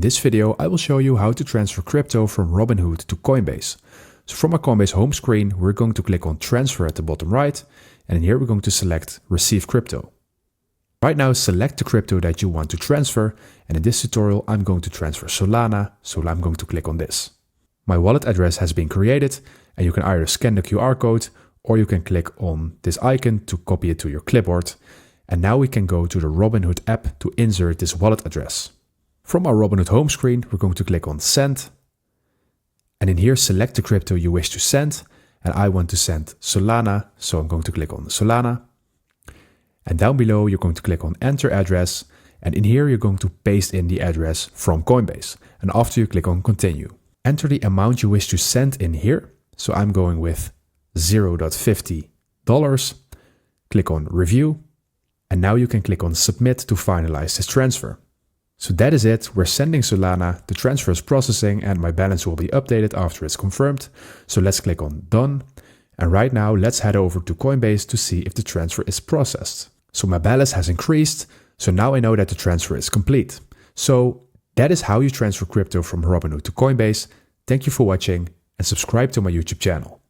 this video, I will show you how to transfer crypto from Robinhood to Coinbase. So from our Coinbase home screen, we're going to click on Transfer at the bottom right, and in here we're going to select Receive Crypto. Right now, select the crypto that you want to transfer, and in this tutorial, I'm going to transfer Solana, so I'm going to click on this. My wallet address has been created, and you can either scan the QR code, or you can click on this icon to copy it to your clipboard. And now we can go to the Robinhood app to insert this wallet address. From our Robinhood home screen, we're going to click on Send. And in here, select the crypto you wish to send. And I want to send Solana, so I'm going to click on Solana. And down below, you're going to click on Enter Address. And in here, you're going to paste in the address from Coinbase. And after you click on Continue. Enter the amount you wish to send in here. So I'm going with $0.50. Click on Review. And now you can click on Submit to finalize this transfer. So that is it. We're sending Solana, the transfer is processing, and my balance will be updated after it's confirmed. So let's click on Done. And right now, let's head over to Coinbase to see if the transfer is processed. So my balance has increased. So now I know that the transfer is complete. So that is how you transfer crypto from Robinhood to Coinbase. Thank you for watching and subscribe to my YouTube channel.